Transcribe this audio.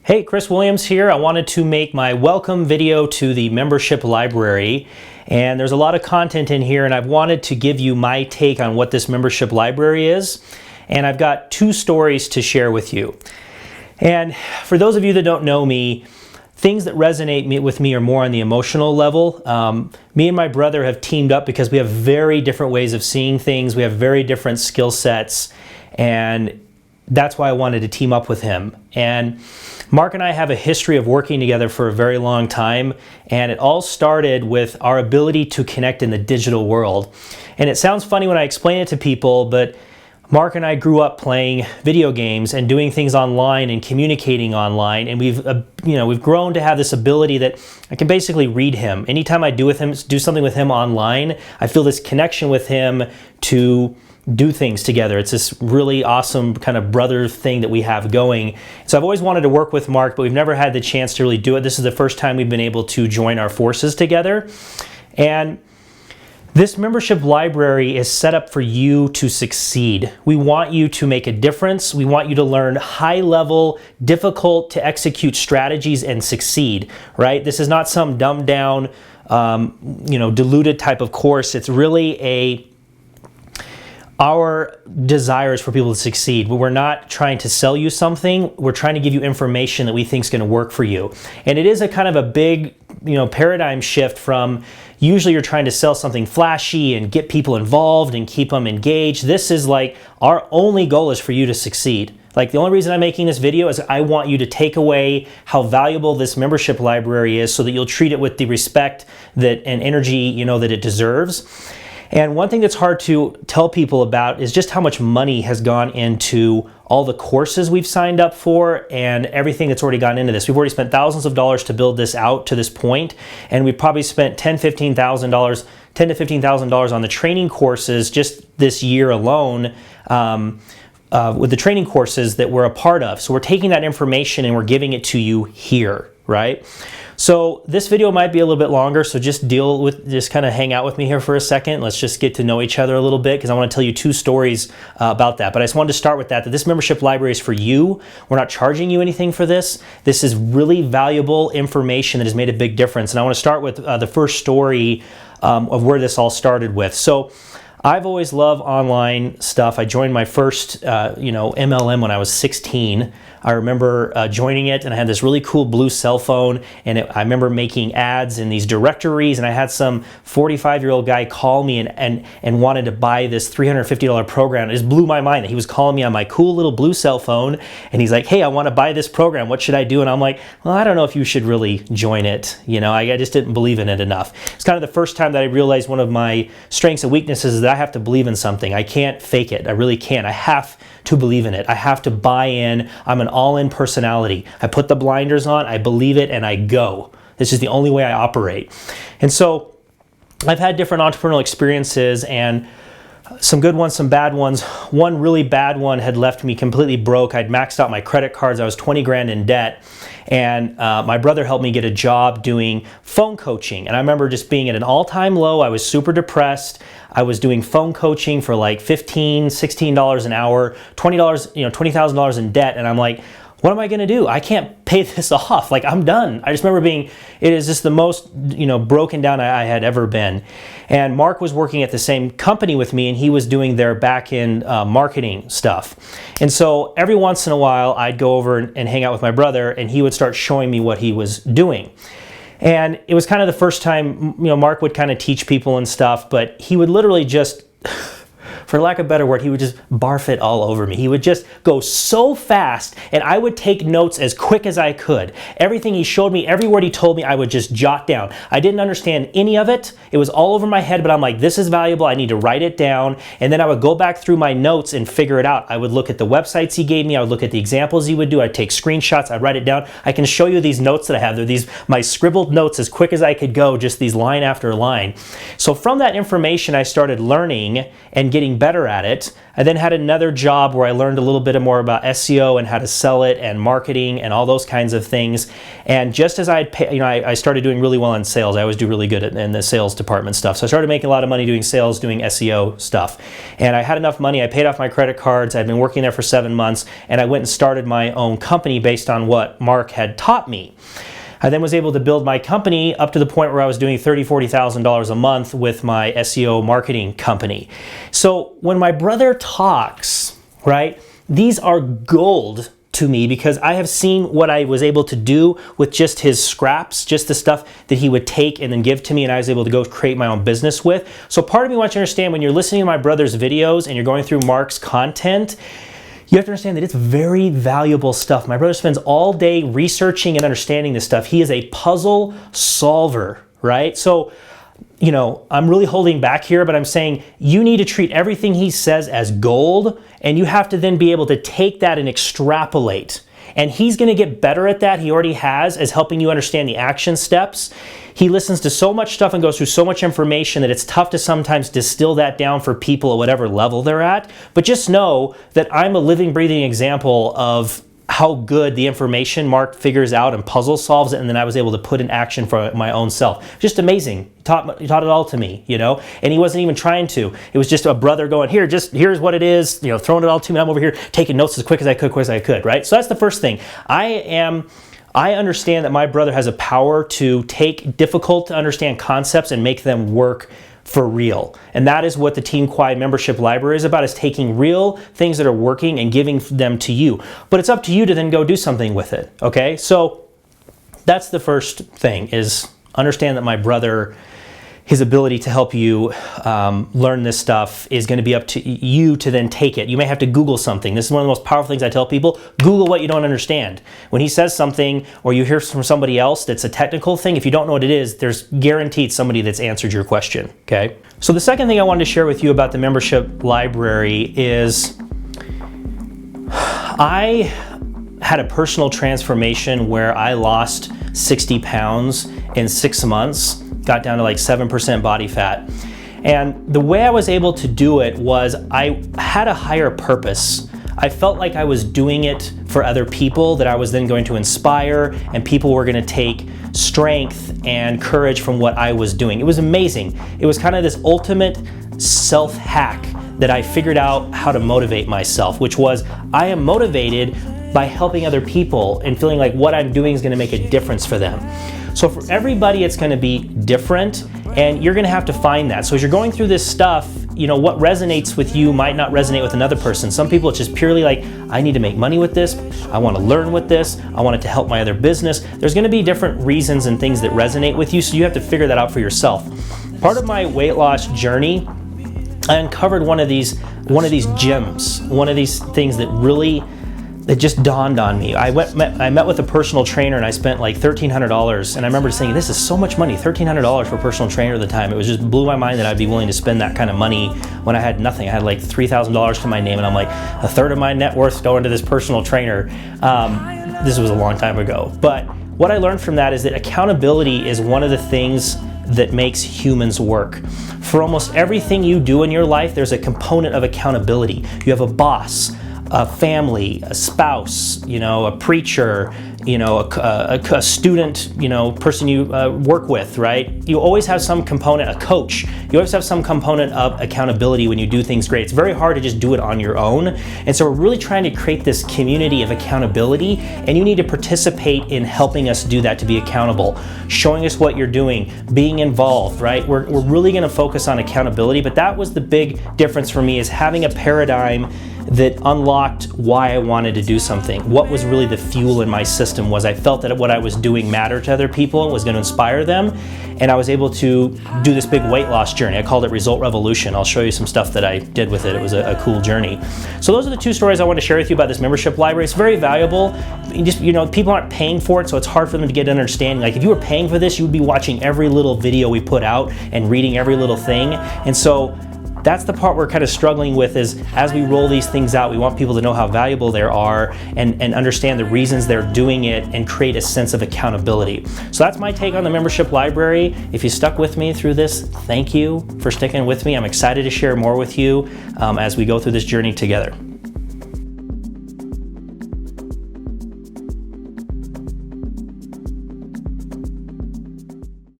Hey, Chris Williams here. I wanted to make my welcome video to the membership library, and there's a lot of content in here, and I've wanted to give you my take on what this membership library is, and I've got two stories to share with you. And for those of you that don't know me, things that resonate with me are more on the emotional level. Me and my brother have teamed up because we have very different ways of seeing things. We have very different skill sets, and that's why I wanted to team up with him. And Mark and I have a history of working together for a very long time, and it all started with our ability to connect in the digital world. And it sounds funny when I explain it to people, but Mark and I grew up playing video games and doing things online and communicating online, and we've grown to have this ability that I can basically read him. Anytime I do something with him online, I feel this connection with him to do things together. It's this really awesome kind of brother thing that we have going. So I've always wanted to work with Mark, but we've never had the chance to really do it. This is the first time we've been able to join our forces together. And this membership library is set up for you to succeed. We want you to make a difference. We want you to learn high-level, difficult to execute strategies and succeed, right? This is not some dumbed down, diluted type of course. It's really our desire is for people to succeed. We're not trying to sell you something. We're trying to give you information that we think is going to work for you. And it is a kind of a big, paradigm shift from usually you're trying to sell something flashy and get people involved and keep them engaged. This is like our only goal is for you to succeed. Like the only reason I'm making this video is I want you to take away how valuable this membership library is so that you'll treat it with the respect and energy, that it deserves. And one thing that's hard to tell people about is just how much money has gone into all the courses we've signed up for and everything that's already gone into this. We've already spent thousands of dollars to build this out to this point, and we've probably spent $10,000 to $15,000 on the training courses just this year alone, with the training courses that we're a part of. So we're taking that information and we're giving it to you here, right? So this video might be a little bit longer, so just kind of hang out with me here for a second. Let's just get to know each other a little bit because I want to tell you two stories about that. But I just wanted to start with that this membership library is for you. We're not charging you anything for this. This is really valuable information that has made a big difference. And I want to start with the first story of where this all started with. So I've always loved online stuff. I joined my first, MLM when I was 16. I remember joining it, and I had this really cool blue cell phone, and I remember making ads in these directories, and I had some 45-year-old guy call me and wanted to buy this $350 program. It just blew my mind that he was calling me on my cool little blue cell phone, and he's like, hey, I want to buy this program. What should I do? And I'm like, well, I don't know if you should really join it. I just didn't believe in it enough. It's kind of the first time that I realized one of my strengths and weaknesses is that I have to believe in something. I can't fake it. I really can't. I have to believe in it. I have to buy in. I'm an all-in personality. I put the blinders on, I believe it, and I go. This is the only way I operate. And so I've had different entrepreneurial experiences, and some good ones, some bad ones. One really bad one had left me completely broke. I'd maxed out my credit cards. I was 20 grand in debt. And my brother helped me get a job doing phone coaching. And I remember just being at an all-time low. I was super depressed. I was doing phone coaching for like $15, $16 an hour, $20,000 in debt. And I'm like, what am I going to do? I can't pay this off. Like, I'm done. I just remember it is just the most, broken down I had ever been. And Mark was working at the same company with me, and he was doing their back-end marketing stuff. And so every once in a while, I'd go over and hang out with my brother, and he would start showing me what he was doing. And it was kind of the first time, Mark would kind of teach people and stuff, but he would literally just, for lack of a better word, he would just barf it all over me. He would just go so fast, and I would take notes as quick as I could. Everything he showed me, every word he told me, I would just jot down. I didn't understand any of it. It was all over my head, but I'm like, this is valuable. I need to write it down. And then I would go back through my notes and figure it out. I would look at the websites he gave me. I would look at the examples he would do. I'd take screenshots. I'd write it down. I can show you these notes that I have. They're my scribbled notes as quick as I could go, just these line after line. So from that information, I started learning and getting getting better at it. I then had another job where I learned a little bit more about SEO and how to sell it and marketing and all those kinds of things. And just as I started doing really well in sales. I always do really good in the sales department stuff. So I started making a lot of money doing sales, doing SEO stuff. And I had enough money. I paid off my credit cards. I'd been working there for 7 months, and I went and started my own company based on what Mark had taught me. I then was able to build my company up to the point where I was doing $30,000, $40,000 a month with my SEO marketing company. So when my brother talks, right, these are gold to me because I have seen what I was able to do with just his scraps, just the stuff that he would take and then give to me, and I was able to go create my own business with. So part of me wants you to understand, when you're listening to my brother's videos and you're going through Mark's content, you have to understand that it's very valuable stuff. My brother spends all day researching and understanding this stuff. He is a puzzle solver, right? So, I'm really holding back here, but I'm saying you need to treat everything he says as gold, and you have to then be able to take that and extrapolate. And he's going to get better at that. He already has, as helping you understand the action steps. He listens to so much stuff and goes through so much information that it's tough to sometimes distill that down for people at whatever level they're at. But just know that I'm a living, breathing example of how good the information Mark figures out and puzzle solves it, and then I was able to put in action for my own self. Just amazing. He taught it all to me, and he wasn't even trying to. It was just a brother going, here's what it is, throwing it all to me. I'm over here taking notes as quick as I could, right? So that's the first thing. I understand that my brother has a power to take difficult to understand concepts and make them work for real. And that is what the Team Kwai membership library is about, is taking real things that are working and giving them to you. But it's up to you to then go do something with it, okay? So that's the first thing, is understand that my brother, his ability to help you learn this stuff is going to be up to you to then take it. You may have to Google something. This is one of the most powerful things I tell people. Google what you don't understand. When he says something or you hear from somebody else that's a technical thing, if you don't know what it is, there's guaranteed somebody that's answered your question, okay? So the second thing I wanted to share with you about the membership library is I had a personal transformation where I lost 60 pounds in 6 months. Got down to like 7% body fat. And the way I was able to do it was I had a higher purpose. I felt like I was doing it for other people, that I was then going to inspire, and people were going to take strength and courage from what I was doing. It was amazing. It was kind of this ultimate self-hack that I figured out how to motivate myself, which was I am motivated by helping other people and feeling like what I'm doing is going to make a difference for them. So for everybody, it's going to be different, and you're going to have to find that. So as you're going through this stuff, what resonates with you might not resonate with another person. Some people, it's just purely like, I need to make money with this. I want to learn with this. I want it to help my other business. There's going to be different reasons and things that resonate with you, so you have to figure that out for yourself. Part of my weight loss journey, I uncovered one of these gems, one of these things that really, it just dawned on me. I met with a personal trainer, and I spent like $1,300, and I remember saying, this is so much money, $1,300 for a personal trainer at the time. It was just blew my mind that I'd be willing to spend that kind of money when I had nothing. I had like $3,000 to my name, and I'm like, a third of my net worth going to this personal trainer. This was a long time ago. But what I learned from that is that accountability is one of the things that makes humans work. For almost everything you do in your life, there's a component of accountability. You have a boss, a family, a spouse, a preacher, a student, person you work with, right? You always have some component, a coach. You always have some component of accountability when you do things great. It's very hard to just do it on your own. And so we're really trying to create this community of accountability, and you need to participate in helping us do that, to be accountable, showing us what you're doing, being involved, right? We're really going to focus on accountability, but that was the big difference for me, is having a paradigm that unlocked why I wanted to do something. What was really the fuel in my system was I felt that what I was doing mattered to other people and was going to inspire them, and I was able to do this big weight loss journey. I called it Result Revolution. I'll show you some stuff that I did with it. It was a cool journey. So those are the two stories I want to share with you about this membership library. It's very valuable. People aren't paying for it, so it's hard for them to get an understanding. Like if you were paying for this, you would be watching every little video we put out and reading every little thing. And so That's the part we're kind of struggling with, is as we roll these things out, we want people to know how valuable they are and understand the reasons they're doing it and create a sense of accountability. So that's my take on the membership library. If you stuck with me through this, thank you for sticking with me. I'm excited to share more with you as we go through this journey together.